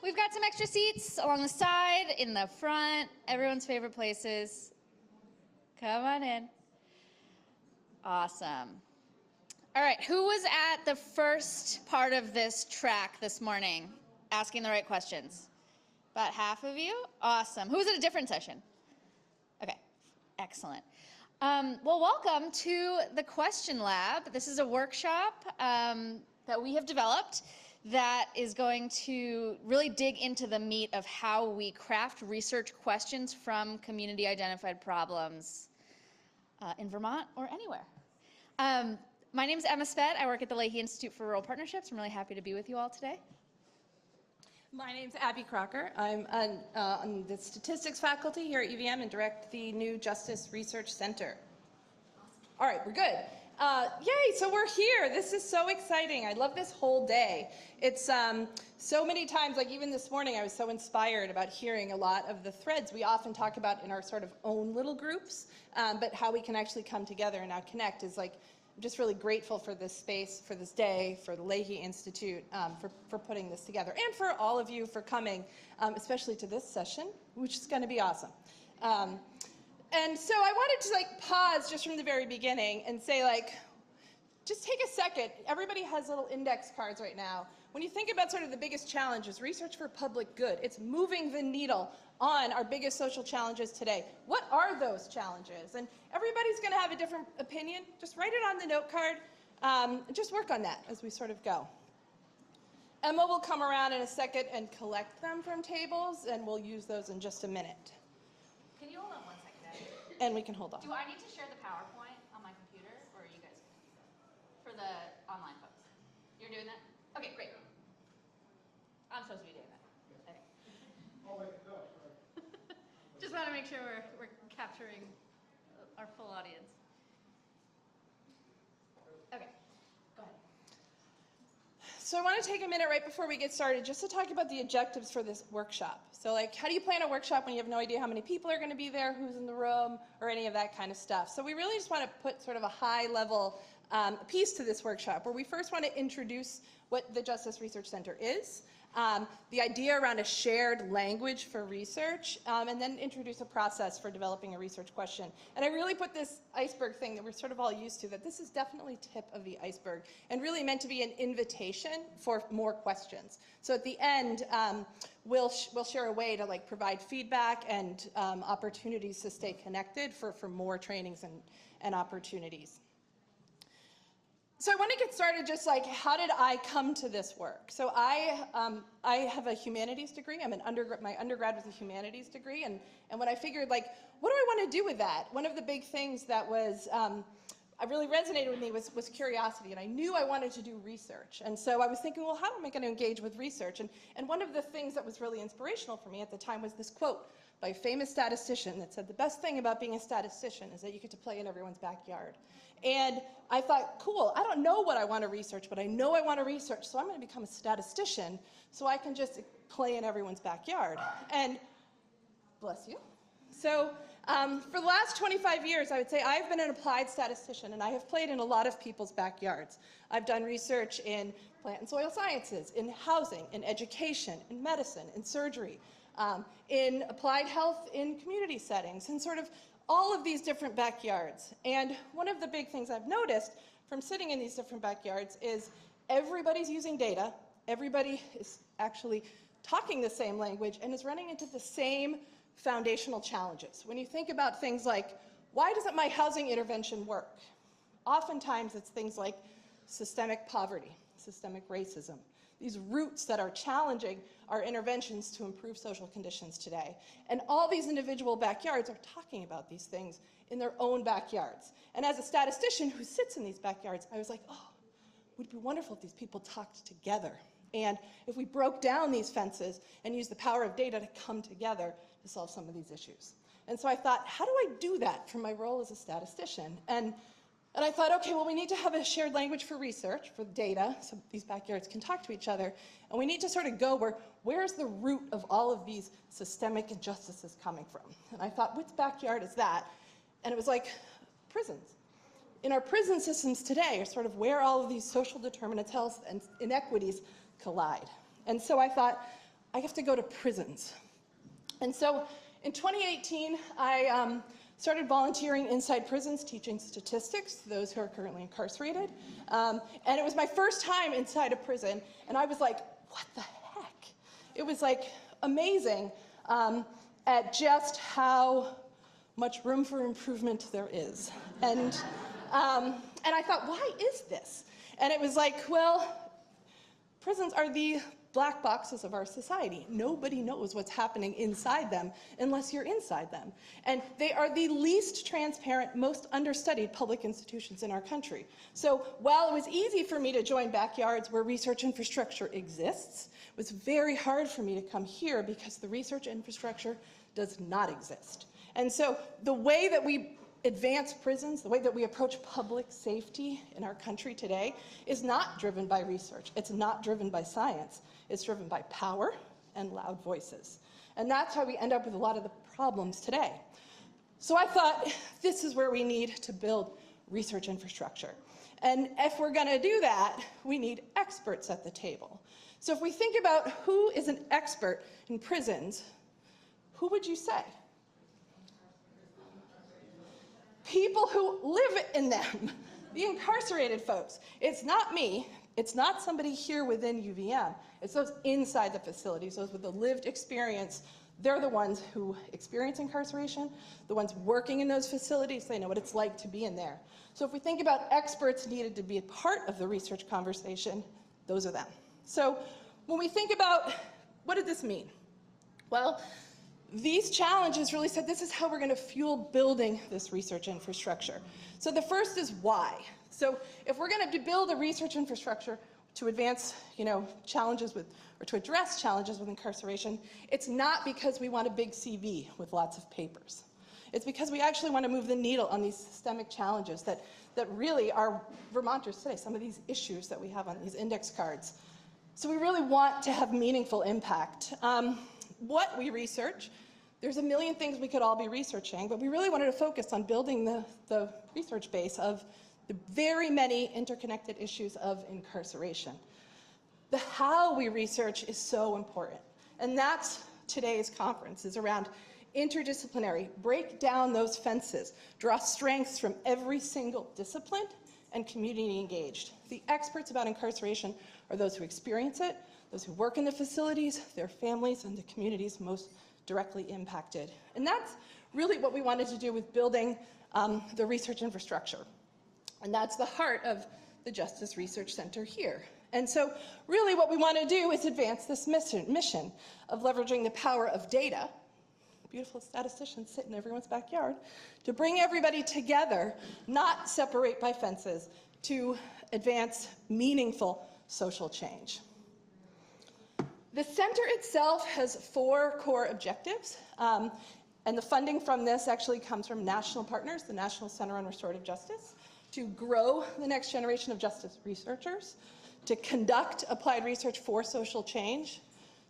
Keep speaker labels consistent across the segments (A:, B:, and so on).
A: We've got some extra seats along the side, in the front, everyone's favorite places. Come on in. Awesome. All right, who was at the first part of this track this morning, asking the right questions? About half of you? Awesome. Who was at a different session? Okay, excellent. Well, welcome to the Question Lab. This is a workshop that we have developed that is going to really dig into the meat of how we craft research questions from community-identified problems in Vermont or anywhere. My name is Emma Spett. I work at the Leahy Institute for Rural Partnerships. I'm really happy to be with you all today.
B: My name's Abby Crocker. I'm on the statistics faculty here at UVM and direct the new Justice Research Center. All right, we're good. Yay, so we're here. This is so exciting. I love this whole day. It's so many times, like even this morning, I was so inspired about hearing a lot of the threads we often talk about in our sort of own little groups, but how we can actually come together and now connect is like, I'm just really grateful for this space, for this day, for the Leahy Institute, for putting this together, and for all of you for coming, especially to this session, which is going to be awesome. And so I wanted to like pause just from the very beginning and say like, just take a second. Everybody has little index cards right now. When you think about sort of the biggest challenges, research for public good, it's moving the needle on our biggest social challenges today. What are those challenges? And everybody's going to have a different opinion. Just write it on the note card. Just work on that as we sort of go. Emma will come around in a second and collect them from tables, and we'll use those in just a minute.
A: Can you hold on 1 second?
B: And we can hold on.
A: Do I need to share the PowerPoint on my computer, or are you guys for the online folks? You're doing that? Okay, great. I'm supposed to be doing that. Okay.
C: Oh, wait, no, sorry.
A: Just want to make sure we're capturing our full audience. Okay, go ahead.
B: So I want to take a minute right before we get started just to talk about the objectives for this workshop. So like, how do you plan a workshop when you have no idea how many people are going to be there, who's in the room, or any of that kind of stuff? So we really just want to put sort of a high level piece to this workshop where we first want to introduce what the Justice Research Center is, the idea around a shared language for research, and then introduce a process for developing a research question. And I really put this iceberg thing that we're sort of all used to, that this is definitely tip of the iceberg and really meant to be an invitation for more questions. So at the end, we'll share a way to like provide feedback and opportunities to stay connected for more trainings and opportunities. So I want to get started just like, how did I come to this work? So I have a humanities degree. My undergrad was a humanities degree. And when I figured like, what do I want to do with that? One of the big things that was, really resonated with me was curiosity. And I knew I wanted to do research. And so I was thinking, well, how am I going to engage with research? And one of the things that was really inspirational for me at the time was this quote by a famous statistician that said, the best thing about being a statistician is that you get to play in everyone's backyard. And I thought, cool, I don't know what I want to research, but I know I want to research, so I'm going to become a statistician so I can just play in everyone's backyard. And bless you. So for the last 25 years, I would say I've been an applied statistician, and I have played in a lot of people's backyards. I've done research in plant and soil sciences, in housing, in education, in medicine, in surgery, in applied health, in community settings, and sort of all of these different backyards. And one of the big things I've noticed from sitting in these different backyards is everybody's using data, everybody is actually talking the same language, and is running into the same foundational challenges. When you think about things like, why doesn't my housing intervention work? Oftentimes it's things like systemic poverty, systemic racism, these roots that are challenging our interventions to improve social conditions today. And all these individual backyards are talking about these things in their own backyards. And as a statistician who sits in these backyards, I was like, oh, it would be wonderful if these people talked together. And if we broke down these fences and used the power of data to come together to solve some of these issues. And so I thought, how do I do that from my role as a statistician? And I thought, okay, well, we need to have a shared language for research, for data, so these backyards can talk to each other. And we need to sort of go where's the root of all of these systemic injustices coming from? And I thought, which backyard is that? And it was like prisons. In our prison systems today are sort of where all of these social determinants, health, and inequities collide. And so I thought, I have to go to prisons. And so in 2018, I started volunteering inside prisons, teaching statistics to those who are currently incarcerated. And it was my first time inside a prison, and I was like, what the heck? It was like amazing at just how much room for improvement there is. And I thought, why is this? And it was like, well, prisons are the black boxes of our society. Nobody knows what's happening inside them unless you're inside them. And they are the least transparent, most understudied public institutions in our country. So while it was easy for me to join backyards where research infrastructure exists, it was very hard for me to come here because the research infrastructure does not exist. And so the way that we advance prisons, the way that we approach public safety in our country today is not driven by research. It's not driven by science. It's driven by power and loud voices. And that's how we end up with a lot of the problems today. So I thought, this is where we need to build research infrastructure. And if we're going to do that, we need experts at the table. So if we think about who is an expert in prisons, who would you say? People who live in them, the incarcerated folks. It's not me. It's not somebody here within UVM. It's those inside the facilities, those with the lived experience. They're the ones who experience incarceration, the ones working in those facilities. They know what it's like to be in there. So if we think about experts needed to be a part of the research conversation, those are them. So when we think about what did this mean? Well, these challenges really said this is how we're going to fuel building this research infrastructure. So the first is why. So if we're going to build a research infrastructure to advance, challenges with, or to address challenges with incarceration, it's not because we want a big CV with lots of papers. It's because we actually want to move the needle on these systemic challenges that really are Vermonters today, some of these issues that we have on these index cards. So we really want to have meaningful impact. What we research, there's a million things we could all be researching, but we really wanted to focus on building the research base of the very many interconnected issues of incarceration. The how we research is so important, and that's today's conference, is around interdisciplinary, break down those fences, draw strengths from every single discipline, and community engaged. The experts about incarceration are those who experience it, those who work in the facilities, their families, and the communities most directly impacted. And that's really what we wanted to do with building the research infrastructure. And that's the heart of the Justice Research Center here. And so really what we want to do is advance this mission of leveraging the power of data, beautiful statisticians sit in everyone's backyard, to bring everybody together, not separate by fences, to advance meaningful social change. The center itself has 4 core objectives, and the funding from this actually comes from national partners, the National Center on Restorative Justice, to grow the next generation of justice researchers, to conduct applied research for social change,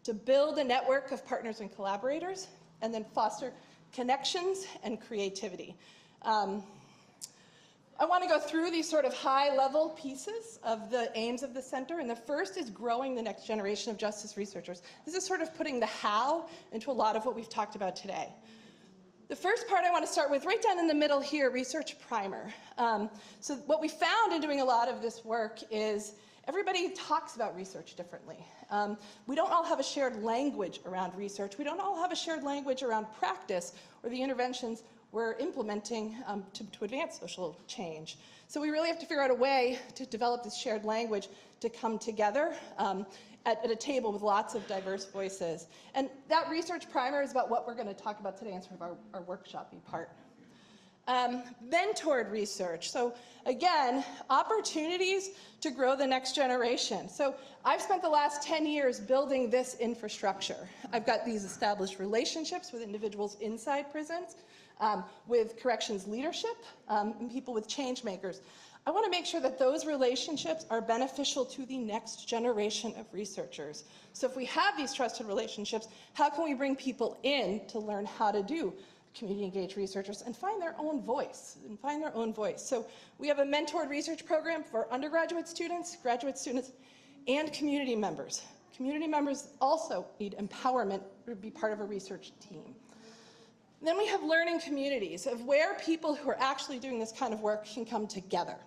B: to build a network of partners and collaborators, and then foster connections and creativity. I want to go through these sort of high-level pieces of the aims of the center, and the first is growing the next generation of justice researchers. This is sort of putting the how into a lot of what we've talked about today. The first part I want to start with, right down in the middle here, research primer. So what we found in doing a lot of this work is everybody talks about research differently. We don't all have a shared language around research. We don't all have a shared language around practice or the interventions we're implementing to advance social change. So we really have to figure out a way to develop this shared language to come together at a table with lots of diverse voices. And that research primer is about what we're going to talk about today in sort of our workshop-y part. Then toward research. So again, opportunities to grow the next generation. So I've spent the last 10 years building this infrastructure. I've got these established relationships with individuals inside prisons, with corrections leadership, and people with change makers. I want to make sure that those relationships are beneficial to the next generation of researchers. So if we have these trusted relationships, how can we bring people in to learn how to do community engaged researchers and find their own voice, So we have a mentored research program for undergraduate students, graduate students, and community members. Community members also need empowerment to be part of a research team. Then we have learning communities of where people who are actually doing this kind of work can come together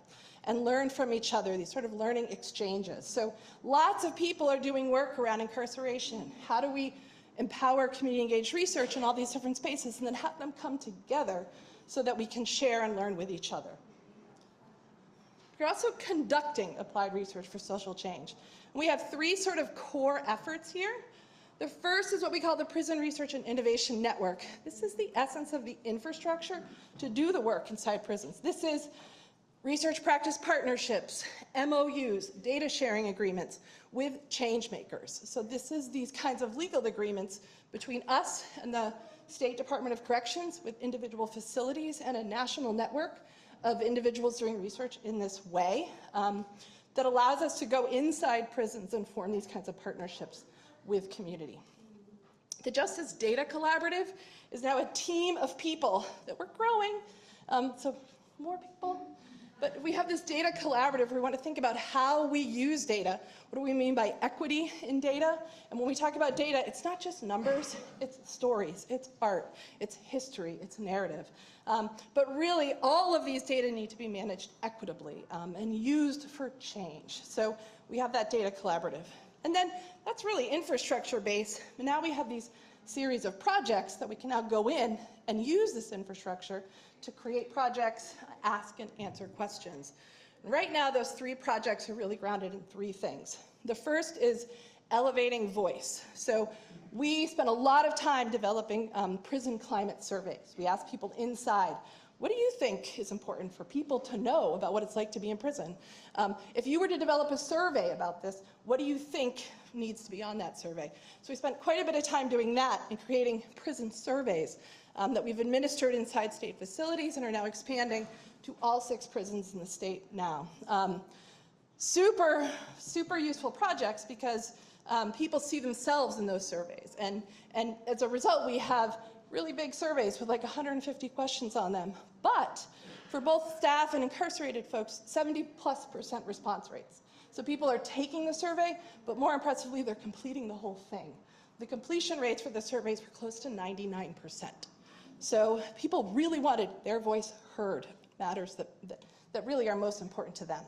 B: and learn from each other, these sort of learning exchanges. So lots of people are doing work around incarceration. How do we empower community engaged research in all these different spaces and then have them come together so that we can share and learn with each other? You're also conducting applied research for social change. We have three sort of core efforts here. The first is what we call the Prison Research and Innovation Network. This is the essence of the infrastructure to do the work inside prisons. This is research practice partnerships, MOUs, data sharing agreements with change makers. So this is these kinds of legal agreements between us and the State Department of Corrections with individual facilities and a national network of individuals doing research in this way that allows us to go inside prisons and form these kinds of partnerships with community. The Justice Data Collaborative is now a team of people that we're growing, so more people. But we have this data collaborative where we want to think about how we use data. What do we mean by equity in data? And when we talk about data, it's not just numbers, it's stories, it's art, it's history, it's narrative. But really, all of these data need to be managed equitably and used for change. So we have that data collaborative. And then that's really infrastructure based. But now we have these series of projects that we can now go in and use this infrastructure to create projects, ask and answer questions. And right now, those three projects are really grounded in three things. The first is elevating voice. So we spent a lot of time developing prison climate surveys. We asked people inside, what do you think is important for people to know about what it's like to be in prison? If you were to develop a survey about this, what do you think needs to be on that survey? So we spent quite a bit of time doing that and creating prison surveys that we've administered inside state facilities and are now expanding to all 6 prisons in the state now. Super, super useful projects because people see themselves in those surveys. And as a result, we have really big surveys with like 150 questions on them. But for both staff and incarcerated folks, 70+% response rates. So people are taking the survey, but more impressively, they're completing the whole thing. The completion rates for the surveys were close to 99%. So people really wanted their voice heard, matters that really are most important to them.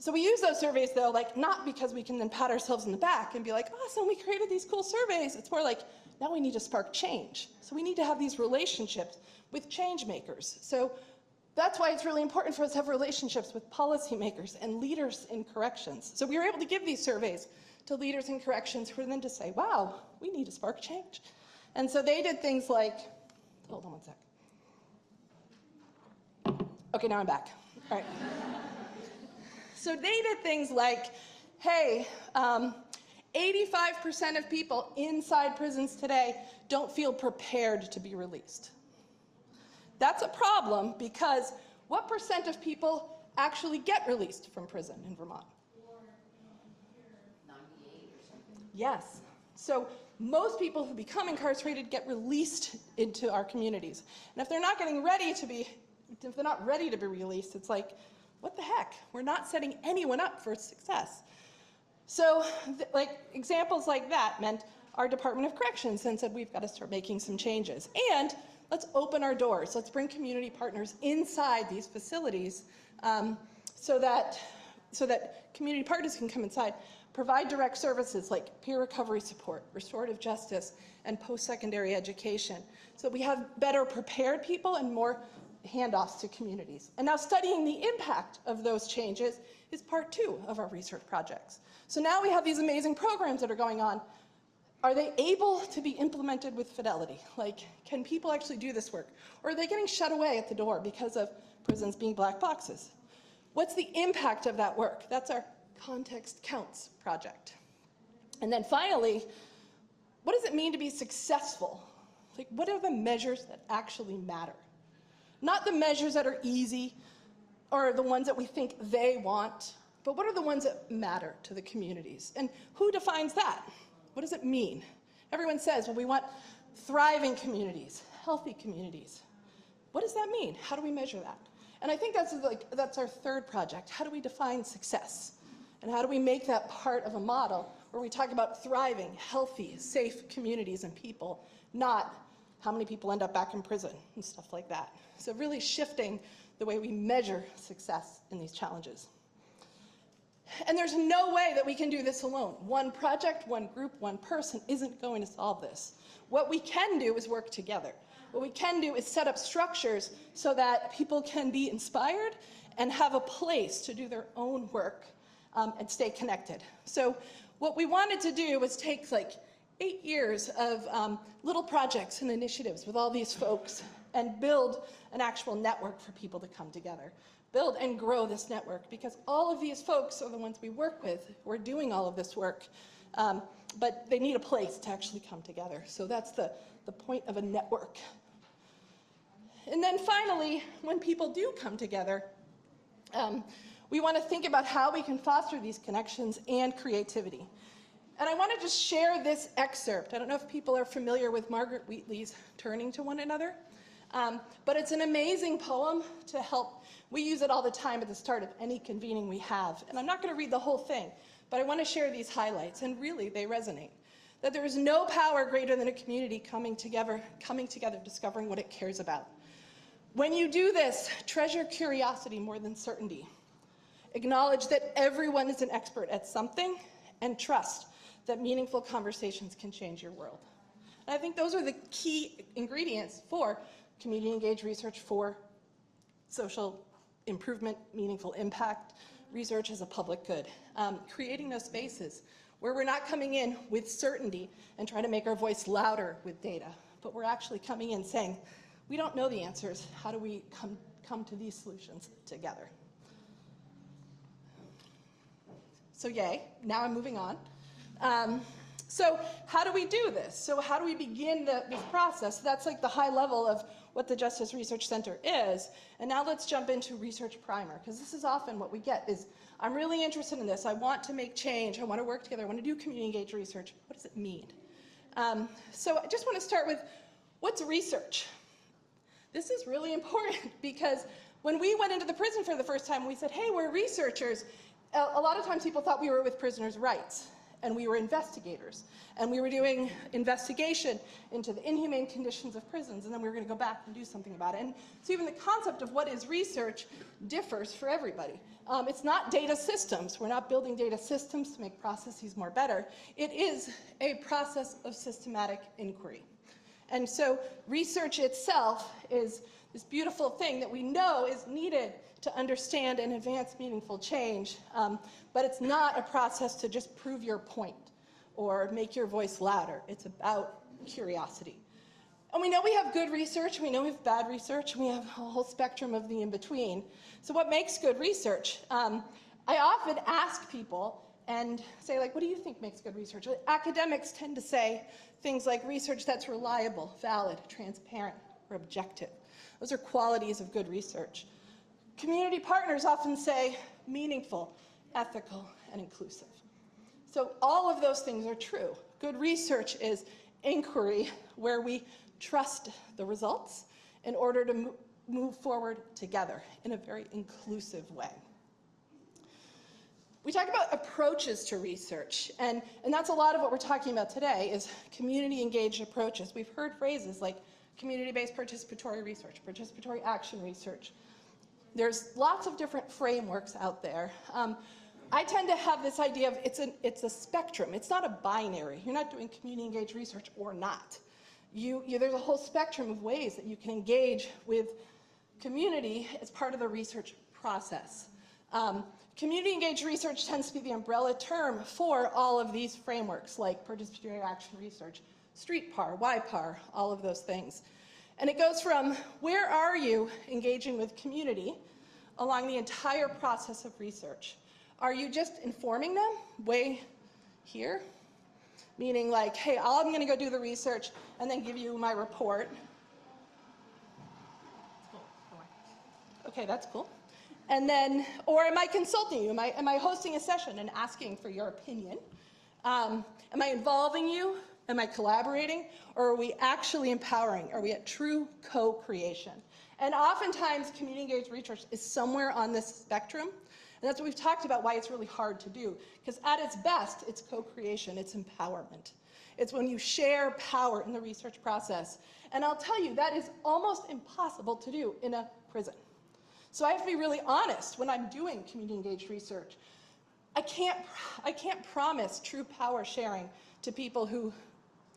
B: So we use those surveys, though, like not because we can then pat ourselves in the back and be like, awesome, we created these cool surveys. It's more like, now we need to spark change. So we need to have these relationships with change makers. So that's why it's really important for us to have relationships with policymakers and leaders in corrections. So we were able to give these surveys to leaders in corrections for them to say, wow, we need to spark change. And so they did things like, hold on one sec. Okay, now I'm back. All right. So they did things like, hey, 85% of people inside prisons today don't feel prepared to be released. That's a problem because what percent of people actually get released from prison in Vermont?
D: 98 or something.
B: Yes. So most people who become incarcerated get released into our communities. And if they're not ready to be released, it's like, what the heck? We're not setting anyone up for success. So examples like that meant our Department of Corrections then said, we've got to start making some changes. And let's open our doors. Let's bring community partners inside these facilities so that community partners can come inside, provide direct services like peer recovery support, restorative justice, and post-secondary education. So we have better prepared people and more handoffs to communities. And now studying the impact of those changes is part 2 of our research projects. So now we have these amazing programs that are going on. Are they able to be implemented with fidelity? Like, can people actually do this work? Or are they getting shut away at the door because of prisons being black boxes? What's the impact of that work? That's our Context Counts project. And then finally, what does it mean to be successful? Like, what are the measures that actually matter? Not the measures that are easy or the ones that we think they want, but what are the ones that matter to the communities? And who defines that? What does it mean? Everyone says, well, we want thriving communities, healthy communities. What does that mean? How do we measure that? And I think that's our third project. How do we define success? And how do we make that part of a model where we talk about thriving, healthy, safe communities and people, not how many people end up back in prison and stuff like that. So really shifting the way we measure success in these challenges. And there's no way that we can do this alone. One project, one group, one person isn't going to solve this. What we can do is work together. What we can do is set up structures so that people can be inspired and have a place to do their own work and stay connected. So what we wanted to do was take like 8 years of little projects and initiatives with all these folks and build an actual network for people to come together. Build and grow this network, because all of these folks are the ones we work with who are doing all of this work, but they need a place to actually come together. So that's the point of a network. And then finally, when people do come together, we want to think about how we can foster these connections and creativity. And I want to just share this excerpt. I don't know if people are familiar with Margaret Wheatley's Turning to One Another, but it's an amazing poem to help. We use it all the time at the start of any convening we have. And I'm not going to read the whole thing, but I want to share these highlights, and really they resonate. That there is no power greater than a community coming together, discovering what it cares about. When you do this, treasure curiosity more than certainty. Acknowledge that everyone is an expert at something, and trust that meaningful conversations can change your world. And I think those are the key ingredients for community engaged research, for social improvement, meaningful impact, research as a public good. Creating those spaces where we're not coming in with certainty and trying to make our voice louder with data, but we're actually coming in saying, we don't know the answers. How do we come to these solutions together? So yay, now I'm moving on. So how do we do this? So how do we begin this process? That's like the high level of what the Justice Research Center is. And now let's jump into research primer, because this is often what we get is, I'm really interested in this. I want to make change. I want to work together. I want to do community engaged research. What does it mean? So I just want to start with, what's research? This is really important, because when we went into the prison for the first time, we said, hey, we're researchers. A lot of times people thought we were with prisoners' rights, and we were investigators, and we were doing investigation into the inhumane conditions of prisons, and then we were going to go back and do something about it. And so even the concept of what is research differs for everybody. It's not data systems. We're not building data systems to make processes more better. It is a process of systematic inquiry. And so research itself is this beautiful thing that we know is needed to understand and advance meaningful change, but it's not a process to just prove your point or make your voice louder. It's about curiosity. And we know we have good research, we know we have bad research, we have a whole spectrum of the in-between. So what makes good research? I often ask people and say, like, what do you think makes good research? Academics tend to say things like research that's reliable, valid, transparent, or objective. Those are qualities of good research. Community partners often say meaningful, ethical, and inclusive. So all of those things are true. Good research is inquiry where we trust the results in order to move forward together in a very inclusive way. We talk about approaches to research, and that's a lot of what we're talking about today is community-engaged approaches. We've heard phrases like community-based participatory research, participatory action research. There's lots of different frameworks out there. I tend to have this idea of it's a spectrum. It's not a binary. You're not doing community-engaged research or not. There's a whole spectrum of ways that you can engage with community as part of the research process. Community-engaged research tends to be the umbrella term for all of these frameworks, like participatory action research, street PAR, YPAR, all of those things. And it goes from, where are you engaging with community along the entire process of research? Are you just informing them way here? Meaning like, hey, I'm going to go do the research and then give you my report. Okay, that's cool. And then, or am I consulting you? Am I hosting a session and asking for your opinion? Am I involving you? Am I collaborating? Or are we actually empowering? Are we at true co-creation? And oftentimes, community-engaged research is somewhere on this spectrum. And that's what we've talked about, why it's really hard to do. Because at its best, it's co-creation, it's empowerment. It's when you share power in the research process. And I'll tell you, that is almost impossible to do in a prison. So I have to be really honest when I'm doing community-engaged research. I can't promise true power sharing to people who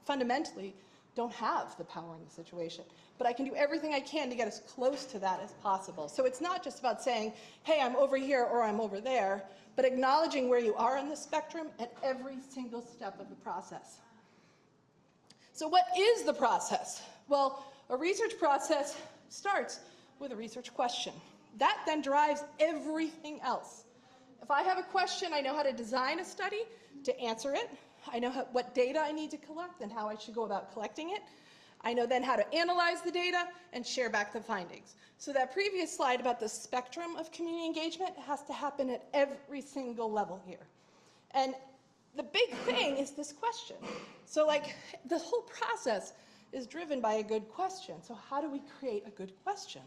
B: fundamentally don't have the power in the situation. But I can do everything I can to get as close to that as possible. So it's not just about saying, hey, I'm over here or I'm over there, but acknowledging where you are on the spectrum at every single step of the process. So what is the process? Well, a research process starts with a research question. That then drives everything else. If I have a question, I know how to design a study to answer it. I know what data I need to collect and how I should go about collecting it. I know then how to analyze the data and share back the findings. So that previous slide about the spectrum of community engagement has to happen at every single level here. And the big thing is this question. So like the whole process is driven by a good question. So how do we create a good question?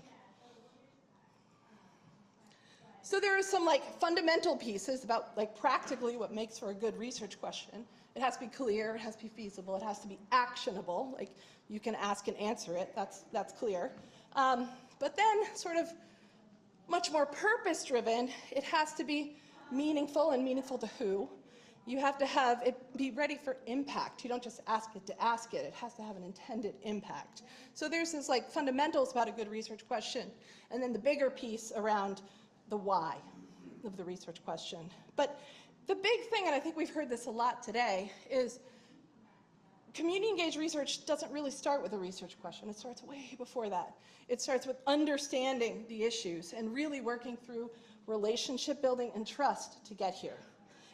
B: So there are some like fundamental pieces about like practically what makes for a good research question. It has to be clear, it has to be feasible, it has to be actionable, like you can ask and answer it, that's clear. But then sort of much more purpose-driven, it has to be meaningful, and meaningful to who. You have to have it be ready for impact. You don't just ask it to ask it. It has to have an intended impact. So there's this like fundamentals about a good research question, and then the bigger piece around the why of the research question. But the big thing, and I think we've heard this a lot today, is community-engaged research doesn't really start with a research question. It starts way before that. It starts with understanding the issues and really working through relationship building and trust to get here.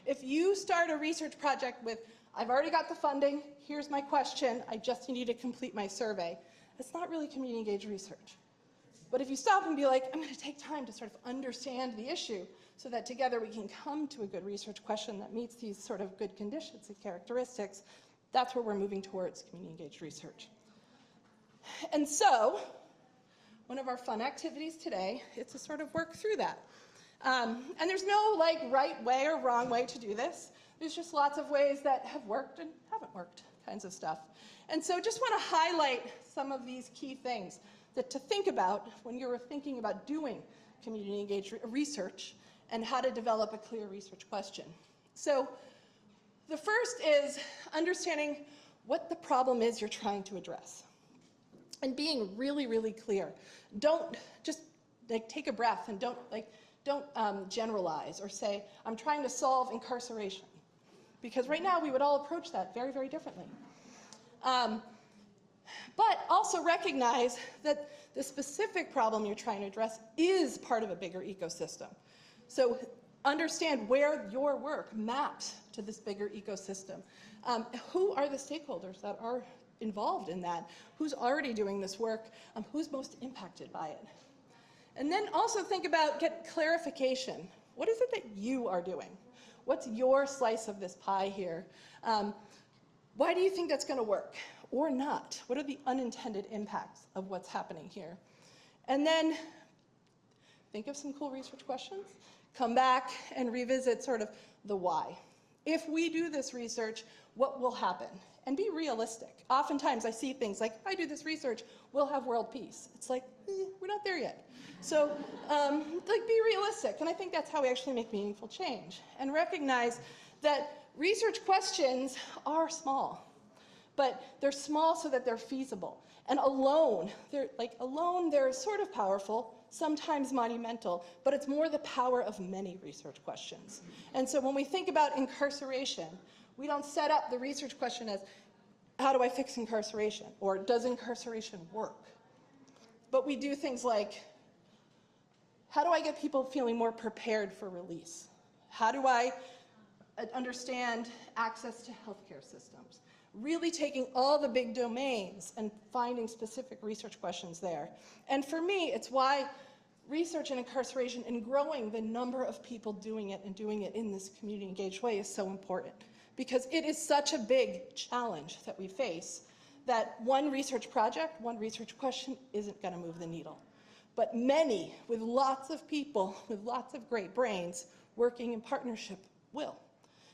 B: If you start a research project with, I've already got the funding, here's my question, I just need to complete my survey, it's not really community-engaged research. But if you stop and be like, I'm going to take time to sort of understand the issue so that together we can come to a good research question that meets these sort of good conditions and characteristics, that's where we're moving towards community-engaged research. And so, one of our fun activities today is to sort of work through that. And there's no like right way or wrong way to do this. There's just lots of ways that have worked and haven't worked kinds of stuff. And so just want to highlight some of these key things that to think about when you're thinking about doing community-engaged research and how to develop a clear research question. So the first is understanding what the problem is you're trying to address and being really, really clear. Don't just like take a breath and don't generalize or say, I'm trying to solve incarceration. Because right now we would all approach that very, very differently. But also recognize that the specific problem you're trying to address is part of a bigger ecosystem. So understand where your work maps to this bigger ecosystem. Who are the stakeholders that are involved in that? Who's already doing this work? Who's most impacted by it? And then also think about, get clarification. What is it that you are doing? What's your slice of this pie here? Why do you think that's going to work or not? What are the unintended impacts of what's happening here? And then think of some cool research questions. Come back and revisit sort of the why. If we do this research, what will happen? And be realistic. Oftentimes I see things like, if I do this research, we'll have world peace. It's like, we're not there yet. So like be realistic. And I think that's how we actually make meaningful change. And recognize that research questions are small. But they're small so that they're feasible. And alone, they're sort of powerful, sometimes monumental, but it's more the power of many research questions. And so when we think about incarceration, we don't set up the research question as, how do I fix incarceration? Or does incarceration work? But we do things like, how do I get people feeling more prepared for release? How do I understand access to healthcare systems? Really taking all the big domains and finding specific research questions there. And for me, it's why research in incarceration and growing the number of people doing it and doing it in this community-engaged way is so important. Because it is such a big challenge that we face that one research project, one research question isn't going to move the needle. but many with lots of people with lots of great brains working in partnership will.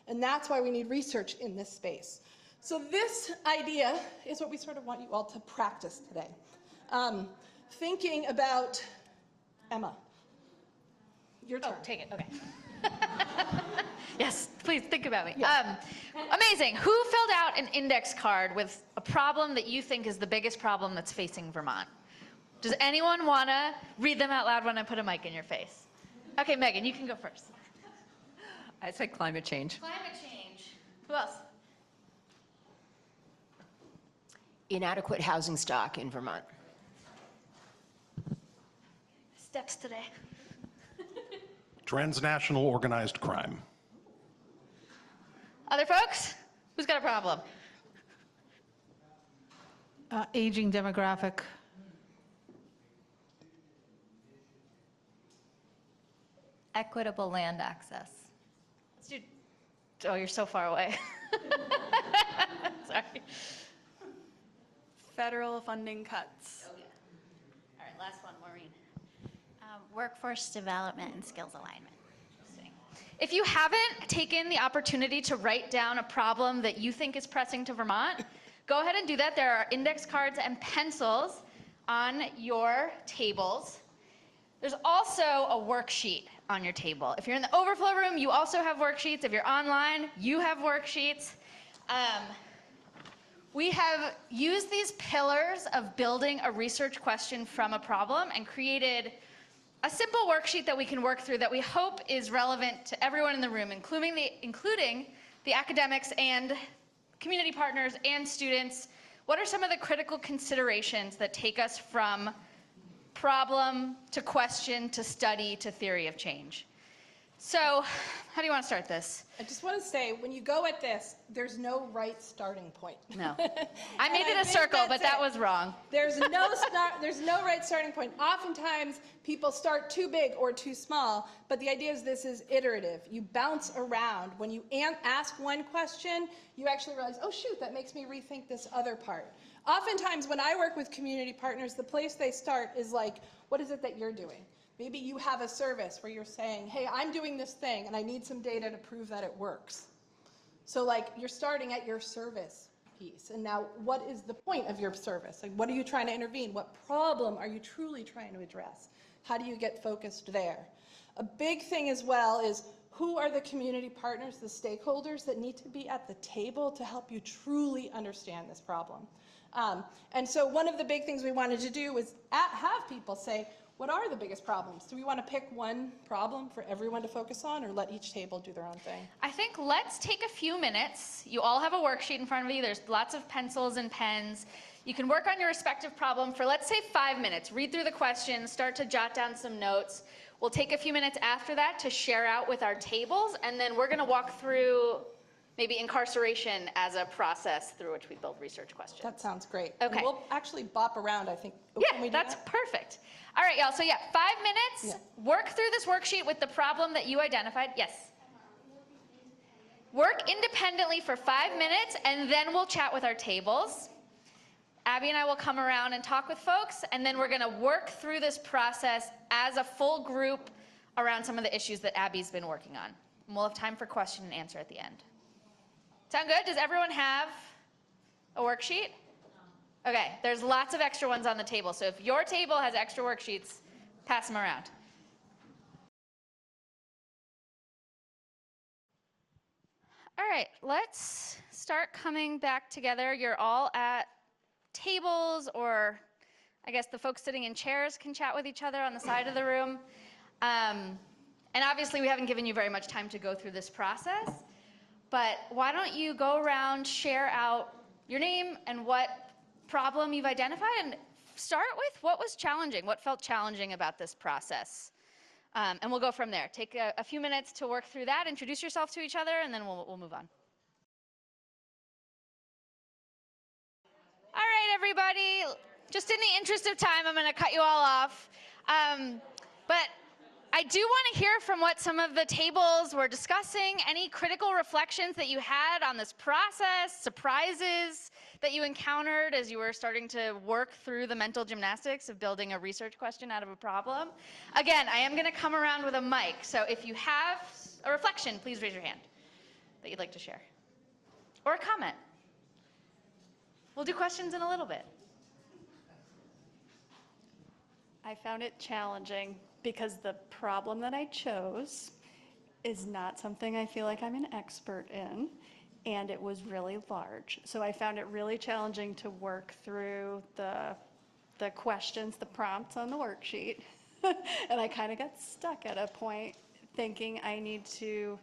B: And that's why we need research in this space. So this idea is what we sort of want you all to practice today. Thinking about, Emma, your turn.
A: Oh, take it, okay. Yes, please think about me.
B: Yes.
A: Amazing. Who filled out an index card with a problem that you think is the biggest problem that's facing Vermont? Does anyone want to read them out loud when I put a mic in your face? Okay, Megan, you can go first.
D: I said climate change.
A: Climate change. Who else?
E: Inadequate housing stock in Vermont.
A: Steps today.
C: Transnational organized crime.
A: Other folks? Who's got a problem?
F: Aging demographic.
G: Equitable land access.
A: Let's do. Oh, you're so far away. Sorry.
H: Federal funding cuts.
A: All right, last one, Maureen.
G: Workforce development and skills alignment.
A: If you haven't taken the opportunity to write down a problem that you think is pressing to Vermont, go ahead and do that. There are index cards and pencils on your tables. There's also a worksheet on your table. If you're in the overflow room, you also have worksheets. If you're online, you have worksheets. We have used these pillars of building a research question from a problem and created a simple worksheet that we can work through that we hope is relevant to everyone in the room, including the academics and community partners and students. What are some of the critical considerations that take us from problem to question to study to theory of change? So, how do you want to start this?
B: I just want to say, when you go at this, there's no right starting point.
A: No. I made
B: And
A: it a
B: think
A: circle, but
B: that's
A: that
B: it.
A: was wrong.
B: There's no right starting point. Oftentimes, people start too big or too small, but the idea is this is iterative. You bounce around. When you ask one question, you actually realize, oh shoot, that makes me rethink this other part. Oftentimes, when I work with community partners, the place they start is like, what is it that you're doing? Maybe you have a service where you're saying, hey, I'm doing this thing and I need some data to prove that it works. So like you're starting at your service piece. And now what is the point of your service? Like what are you trying to intervene? What problem are you truly trying to address? How do you get focused there? A big thing as well is who are the community partners, the stakeholders that need to be at the table to help you truly understand this problem? And so one of the big things we wanted to do was have people say, what are the biggest problems? Do we want to pick one problem for everyone to focus on or let each table do their own thing?
A: I think let's take a few minutes. You all have a worksheet in front of you. There's lots of pencils and pens. You can work on your respective problem for, let's say, 5 minutes. Read through the questions, start to jot down some notes. We'll take a few minutes after that to share out with our tables, and then we're going to walk through maybe incarceration as a process through which we build research questions.
B: That sounds great.
A: Okay.
B: And we'll actually bop around, I think. Can we
A: Yeah,
B: do
A: that's
B: that?
A: perfect. All right, y'all. So yeah, 5 minutes.
B: Yeah.
A: Work through this worksheet with the problem that you identified. Yes. Work independently for 5 minutes, and then we'll chat with our tables. Abby and I will come around and talk with folks, and then we're going to work through this process as a full group around some of the issues that Abby's been working on. And we'll have time for question and answer at the end. Sound good? Does everyone have a worksheet? Okay, there's lots of extra ones on the table, so if your table has extra worksheets, pass them around. All right, let's start coming back together. You're all at tables, or I guess the folks sitting in chairs can chat with each other on the side of the room. And obviously we haven't given you very much time to go through this process, but why don't you go around, share out your name and what problem you've identified, and start with what was challenging, what felt challenging about this process. And we'll go from there. Take a few minutes to work through that, introduce yourself to each other, and then we'll move on. All right, everybody, just in the interest of time, I'm gonna cut you all off. But I do want to hear from what some of the tables were discussing, any critical reflections that you had on this process, surprises that you encountered as you were starting to work through the mental gymnastics of building a research question out of a problem. Again, I am going to come around with a mic, so if you have a reflection, please raise your hand that you'd like to share. Or a comment. We'll do questions in a little bit.
H: I found it challenging because the problem that I chose is not something I feel like I'm an expert in, and it was really large. So I found it really challenging to work through the questions, the prompts on the worksheet. And I kind of got stuck at a point thinking I need to,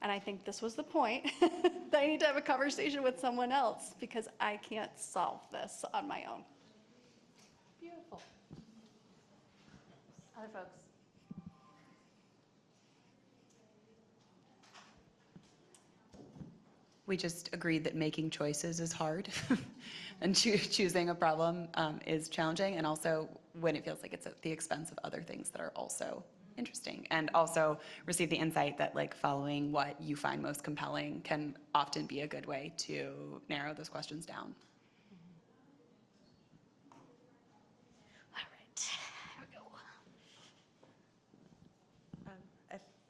H: and I think this was the point, that I need to have a conversation with someone else because I can't solve this on my own.
B: Beautiful.
A: Other folks?
I: We just agreed that making choices is hard and choosing a problem is challenging, and also when it feels like it's at the expense of other things that are also interesting, and also receive the insight that like following what you find most compelling can often be a good way to narrow those questions down.
A: All right, here we go.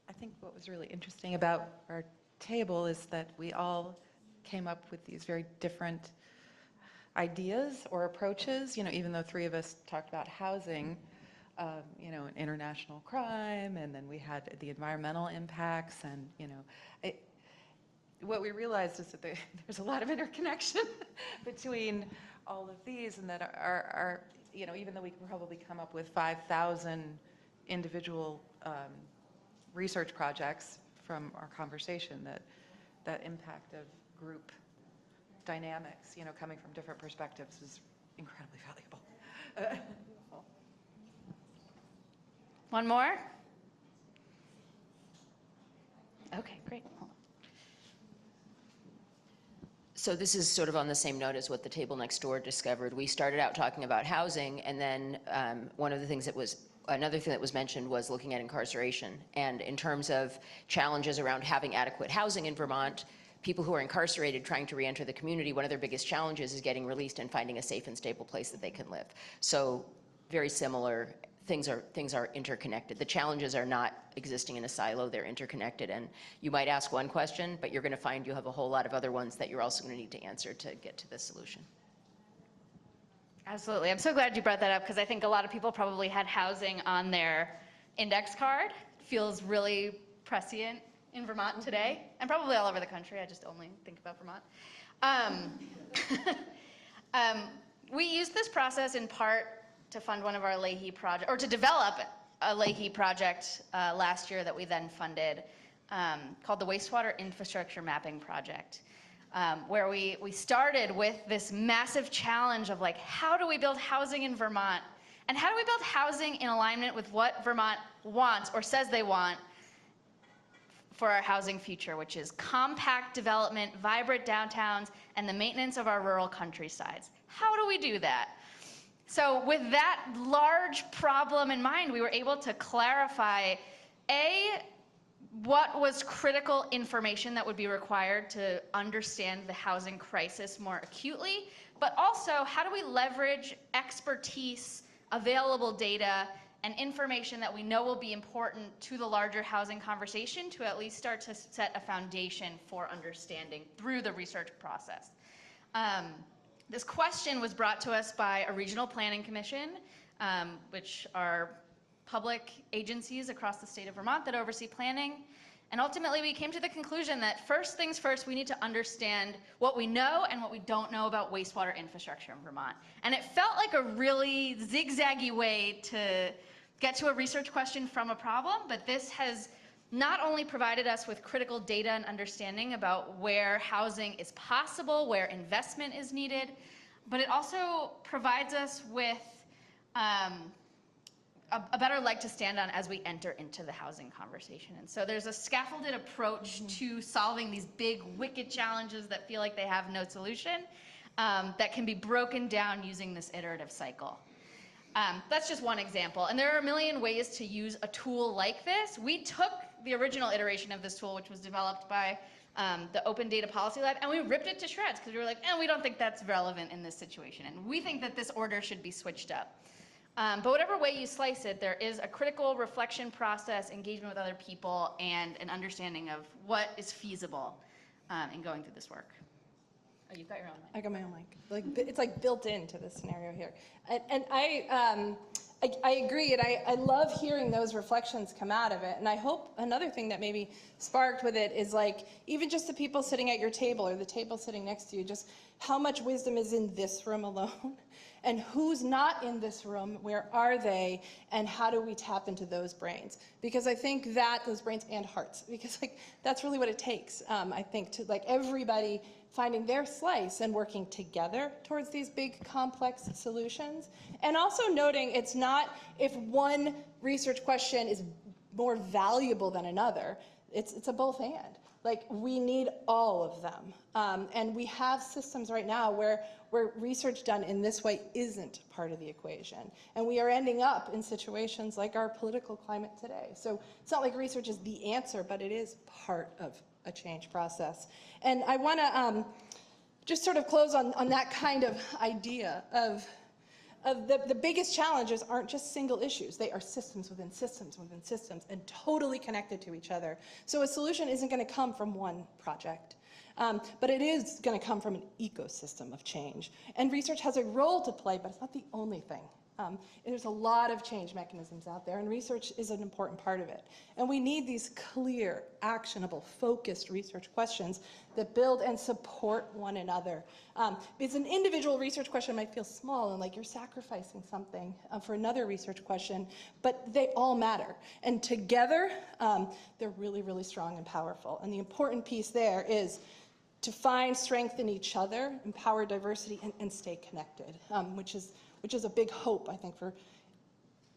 D: I think what was really interesting about our table is that we all came up with these very different ideas or approaches, even though three of us talked about housing, and international crime, and then we had the environmental impacts, and, what we realized is that there's a lot of interconnection between all of these, and that our even though we can probably come up with 5,000 individual research projects from our conversation, that impact of group dynamics, coming from different perspectives is incredibly valuable.
A: One more? Okay, great.
E: So this is sort of on the same note as what the table next door discovered. We started out talking about housing, and then another thing that was mentioned was looking at incarceration. And in terms of challenges around having adequate housing in Vermont, people who are incarcerated trying to reenter the community, one of their biggest challenges is getting released and finding a safe and stable place that they can live. So very similar, things are interconnected. The challenges are not existing in a silo, they're interconnected. And you might ask one question, but you're going to find you have a whole lot of other ones that you're also going to need to answer to get to the solution.
A: Absolutely. I'm so glad you brought that up because I think a lot of people probably had housing on their index card. It feels really prescient in Vermont today, and probably all over the country. I just only think about Vermont. We used this process in part to fund one of our Leahy projects, or to develop a Leahy project last year that we then funded, called the Wastewater Infrastructure Mapping Project. Where we started with this massive challenge of like, how do we build housing in Vermont? And how do we build housing in alignment with what Vermont wants or says they want for our housing future, which is compact development, vibrant downtowns, and the maintenance of our rural countrysides. How do we do that? So with that large problem in mind, we were able to clarify, what was critical information that would be required to understand the housing crisis more acutely, but also how do we leverage expertise, available data, and information that we know will be important to the larger housing conversation to at least start to set a foundation for understanding through the research process. This question was brought to us by a regional planning commission, which are public agencies across the state of Vermont that oversee planning. And ultimately, we came to the conclusion that first things first, we need to understand what we know and what we don't know about wastewater infrastructure in Vermont. And it felt like a really zigzaggy way to get to a research question from a problem, but this has not only provided us with critical data and understanding about where housing is possible, where investment is needed, but it also provides us with a better leg to stand on as we enter into the housing conversation. And so there's a scaffolded approach to solving these big, wicked challenges that feel like they have no solution, that can be broken down using this iterative cycle. That's just one example. And there are a million ways to use a tool like this. We took the original iteration of this tool, which was developed by the Open Data Policy Lab, and we ripped it to shreds because we were like, we don't think that's relevant in this situation. And we think that this order should be switched up. But whatever way you slice it, there is a critical reflection process, engagement with other people, and an understanding of what is feasible in going through this work. Oh, you've got your own mic.
B: I got my own mic. It's like built into this scenario here. And I agree, and I love hearing those reflections come out of it. And I hope another thing that maybe sparked with it is like, even just the people sitting at your table or the table sitting next to you, just how much wisdom is in this room alone and who's not in this room, where are they, and how do we tap into those brains? Because I think that, those brains and hearts, because like that's really what it takes, I think, to like everybody finding their slice and working together towards these big complex solutions. And also noting it's not if one research question is more valuable than another, it's a both and. Like we need all of them. And we have systems right now where research done in this way isn't part of the equation. And we are ending up in situations like our political climate today. So it's not like research is the answer, but it is part of a change process. And I want to just sort of close on that kind of idea of the biggest challenges aren't just single issues. They are systems within systems within systems and totally connected to each other. So a solution isn't going to come from one project, but it is going to come from an ecosystem of change. And research has a role to play, but it's not the only thing. There's a lot of change mechanisms out there, and research is an important part of it. And we need these clear, actionable, focused research questions that build and support one another. Because an individual research question might feel small and like you're sacrificing something for another research question, but they all matter. And together, they're really, really strong and powerful. And the important piece there is to find strength in each other, empower diversity, and stay connected, which is a big hope, I think, for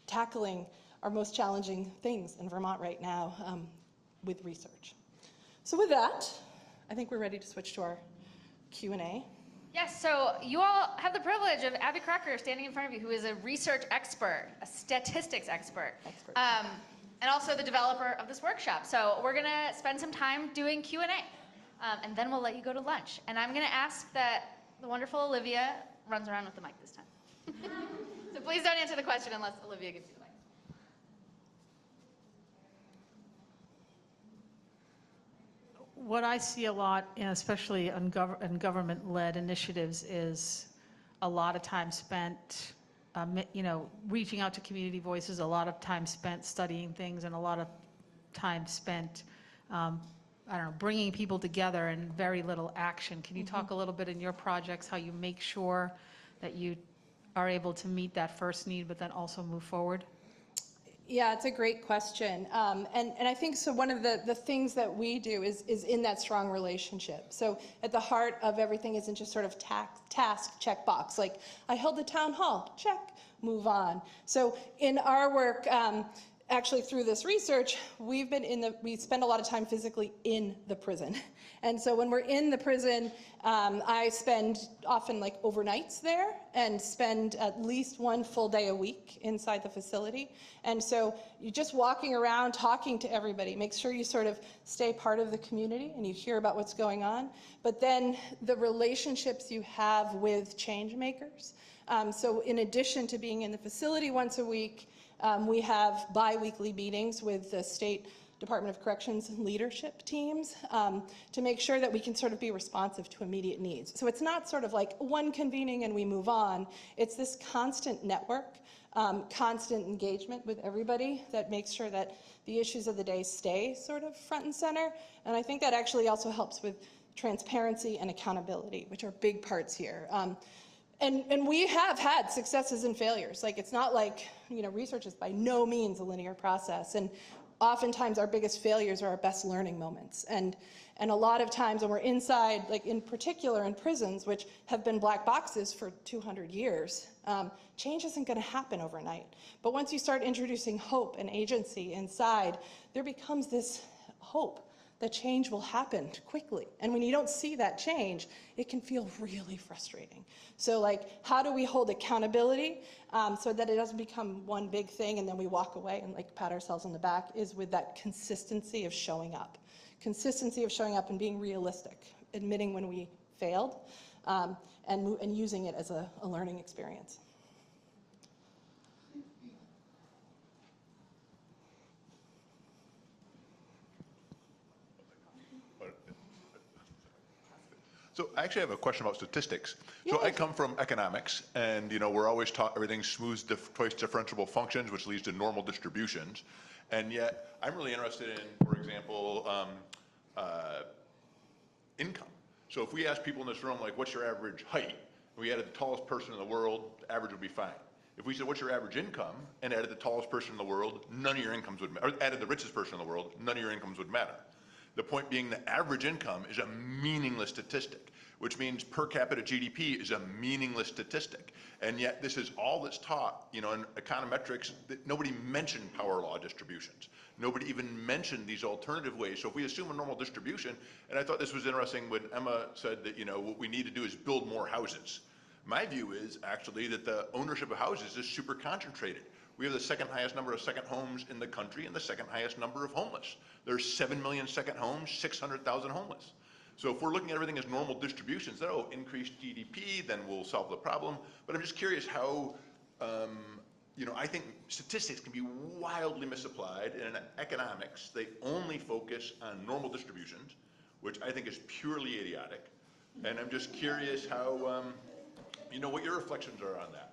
B: tackling our most challenging things in Vermont right now with research. So with that, I think we're ready to switch to our Q&A.
A: Yes, so you all have the privilege of Abby Crocker standing in front of you, who is a research expert, a statistics expert, and also the developer of this workshop. So we're going to spend some time doing Q&A, and then we'll let you go to lunch. And I'm going to ask that the wonderful Olivia runs around with the mic this time. So please don't answer the question unless Olivia gives you the mic.
F: What I see a lot, and especially in government-led initiatives, is a lot of time spent, reaching out to community voices, a lot of time spent studying things, and a lot of time spent, bringing people together and very little action. Can you talk a little bit in your projects how you make sure that you are able to meet that first need, but then also move forward?
B: Yeah, it's a great question. And I think so one of the things that we do is in that strong relationship. So at the heart of everything isn't just sort of task checkbox, like I held a town hall, check, move on. So in our work, actually through this research, we spend a lot of time physically in the prison. And so when we're in the prison, I spend often like overnights there and spend at least one full day a week inside the facility. And so you're just walking around, talking to everybody, make sure you sort of stay part of the community and you hear about what's going on. But then the relationships you have with change makers. So in addition to being in the facility once a week, we have bi-weekly meetings with the State Department of Corrections leadership teams to make sure that we can sort of be responsive to immediate needs. So it's not sort of like one convening and we move on. It's this constant network, constant engagement with everybody that makes sure that the issues of the day stay sort of front and center. And I think that actually also helps with transparency and accountability, which are big parts here. And we have had successes and failures. Like it's not like, research is by no means a linear process. And oftentimes our biggest failures are our best learning moments. And a lot of times when we're inside, like in particular in prisons, which have been black boxes for 200 years, change isn't gonna happen overnight. But once you start introducing hope and agency inside, there becomes this hope the change will happen quickly. And when you don't see that change, it can feel really frustrating. So like, how do we hold accountability so that it doesn't become one big thing and then we walk away and like pat ourselves on the back, is with that consistency of showing up. Consistency of showing up and being realistic, admitting when we failed, and using it as a learning experience.
J: So I actually have a question about statistics. So I come from economics, and we're always taught everything's smooth twice differentiable functions, which leads to normal distributions. And yet I'm really interested in, for example, income. So if we ask people in this room, like, what's your average height? And we added the tallest person in the world, the average would be fine. If we said, what's your average income, and added the tallest person in the world, none of your incomes would matter. Or added the richest person in the world, none of your incomes would matter. The point being, the average income is a meaningless statistic, which means per capita GDP is a meaningless statistic. And yet this is all that's taught, in econometrics. That nobody mentioned power law distributions. Nobody even mentioned these alternative ways. So if we assume a normal distribution, and I thought this was interesting when Emma said that, what we need to do is build more houses. My view is actually that the ownership of houses is super concentrated. We have the second highest number of second homes in the country and the second highest number of homeless. There's 7 million second homes, 600,000 homeless. So if we're looking at everything as normal distributions, then increased GDP, then we'll solve the problem. But I'm just curious how, I think statistics can be wildly misapplied, and in economics, they only focus on normal distributions, which I think is purely idiotic. And I'm just curious how, what your reflections are on that.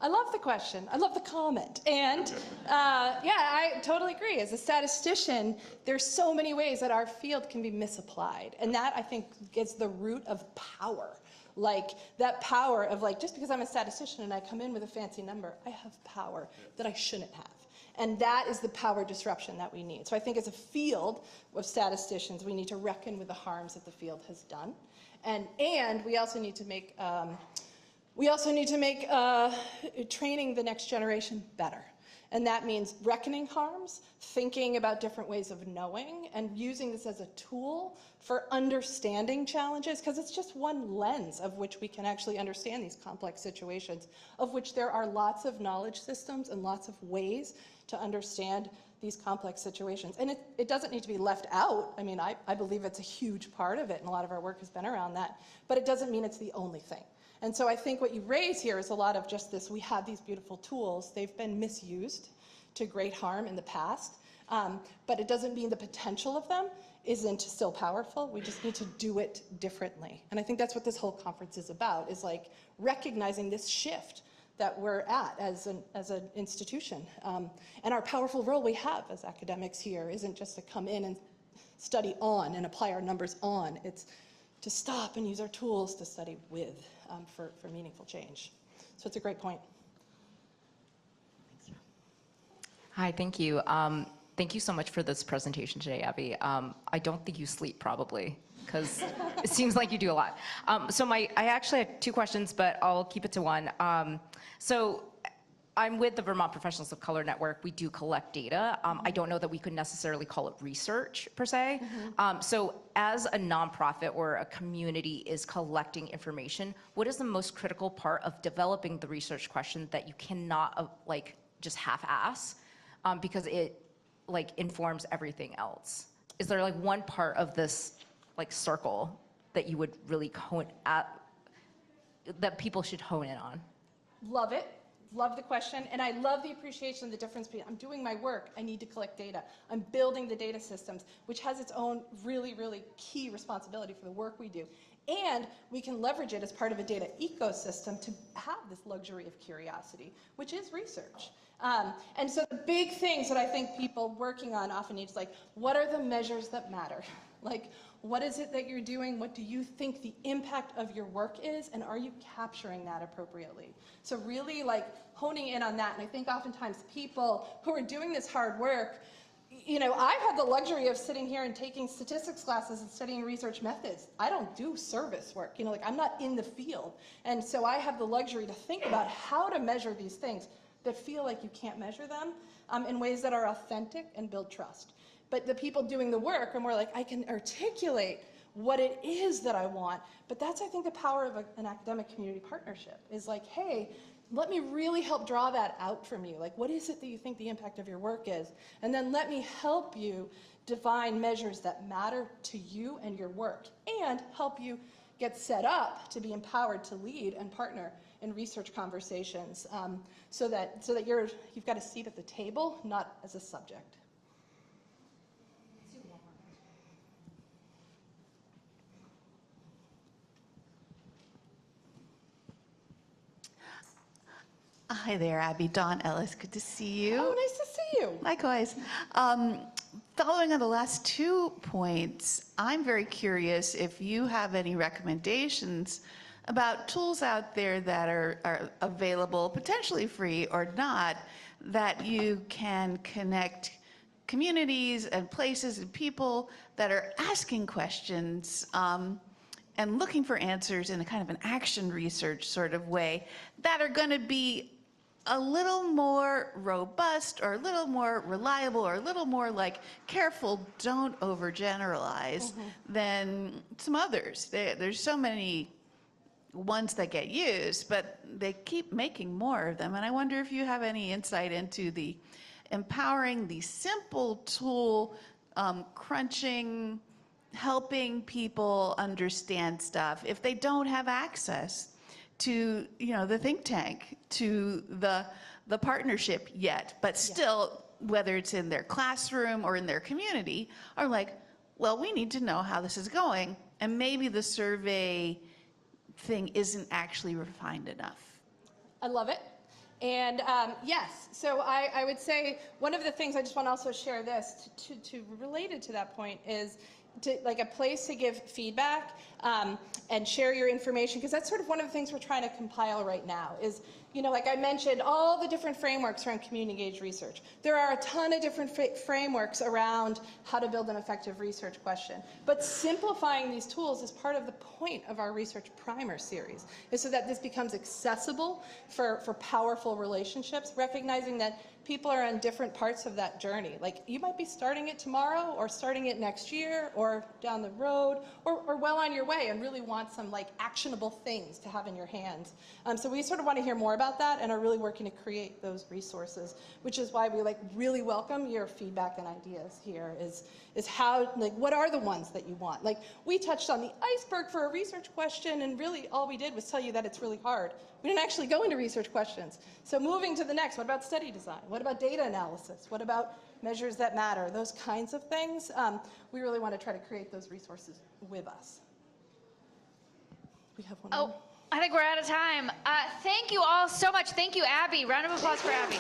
B: I love the question. I love the comment. And I totally agree. As a statistician, there's so many ways that our field can be misapplied. And that, I think, gets the root of power. Like that power of just because I'm a statistician and I come in with a fancy number, I have power that I shouldn't have. And that is the power disruption that we need. So I think as a field of statisticians, we need to reckon with the harms that the field has done. And we also need to make training the next generation better. And that means reckoning harms, thinking about different ways of knowing, and using this as a tool for understanding challenges, because it's just one lens of which we can actually understand these complex situations, of which there are lots of knowledge systems and lots of ways to understand these complex situations. And it doesn't need to be left out. I mean, I believe it's a huge part of it, and a lot of our work has been around that, but it doesn't mean it's the only thing. And so I think what you raise here is a lot of just this, we have these beautiful tools, they've been misused to great harm in the past, but it doesn't mean the potential of them isn't still powerful. We just need to do it differently. And I think that's what this whole conference is about, is recognizing this shift that we're at as an institution. And our powerful role we have as academics here isn't just to come in and study on and apply our numbers on, it's to stop and use our tools to study with for meaningful change. So it's a great point.
K: Hi, thank you. Thank you so much for this presentation today, Abby. I don't think you sleep probably, because it seems like you do a lot. I actually had 2 questions, but I'll keep it to one. So I'm with the Vermont Professionals of Color Network. We do collect data. I don't know that we could necessarily call it research per se. So as a nonprofit or a community is collecting information, what is the most critical part of developing the research question that you cannot just half-ass because it informs everything else? Is there one part of this circle that you would really hone at, that people should hone in on?
B: Love it. Love the question, and I love the appreciation of the difference between I'm doing my work, I need to collect data. I'm building the data systems, which has its own really, really key responsibility for the work we do. And we can leverage it as part of a data ecosystem to have this luxury of curiosity, which is research. And so the big things that I think people working on often need is what are the measures that matter? What is it that you're doing? What do you think the impact of your work is? And are you capturing that appropriately? So really honing in on that. And I think oftentimes people who are doing this hard work, I've had the luxury of sitting here and taking statistics classes and studying research methods. I don't do service work, I'm not in the field. And so I have the luxury to think about how to measure these things that feel like you can't measure them in ways that are authentic and build trust. But the people doing the work are more like, I can articulate what it is that I want. But that's, I think, the power of an academic community partnership, is like, hey, let me really help draw that out from you. Like, what is it that you think the impact of your work is? And then let me help you define measures that matter to you and your work, and help you get set up to be empowered to lead and partner in research conversations, so that you've got a seat at the table, not as a subject.
L: Hi there, Abby. Dawn Ellis. Good to see you.
B: Oh, nice to see you.
L: Likewise. Following on the last 2 points, I'm very curious if you have any recommendations about tools out there that are available, potentially free or not, that you can connect communities and places and people that are asking questions and looking for answers in a kind of an action research sort of way that are going to be a little more robust or a little more reliable or a little more like careful, don't overgeneralize than some others. There's so many ones that get used, but they keep making more of them. And I wonder if you have any insight into the empowering the simple tool, crunching, helping people understand stuff if they don't have access to, the think tank, to the partnership yet, but still, whether it's in their classroom or in their community, are like, well, we need to know how this is going, and maybe the survey thing isn't actually refined enough.
B: I love it. And yes, so I would say one of the things, I just want to also share this to related to that point, is like a place to give feedback and share your information, because that's sort of one of the things we're trying to compile right now is, like I mentioned, all the different frameworks around community engaged research. There are a ton of different frameworks around how to build an effective research question. But simplifying these tools is part of the point of our Research Primer series, is so that this becomes accessible for powerful relationships, recognizing that people are on different parts of that journey. Like, you might be starting it tomorrow, or starting it next year, or down the road, or well on your way, and really want some like actionable things to have in your hands. So we sort of want to hear more about that, and are really working to create those resources, which is why we really welcome your feedback and ideas here, is how, what are the ones that you want? Like, we touched on the iceberg for a research question, and really all we did was tell you that it's really hard. We didn't actually go into research questions. So moving to the next, what about study design? What about data analysis? What about measures that matter? Those kinds of things. We really want to try to create those resources with us. We have one more.
A: I think we're out of time. Thank you all so much. Thank you, Abby. Round of applause for Abby.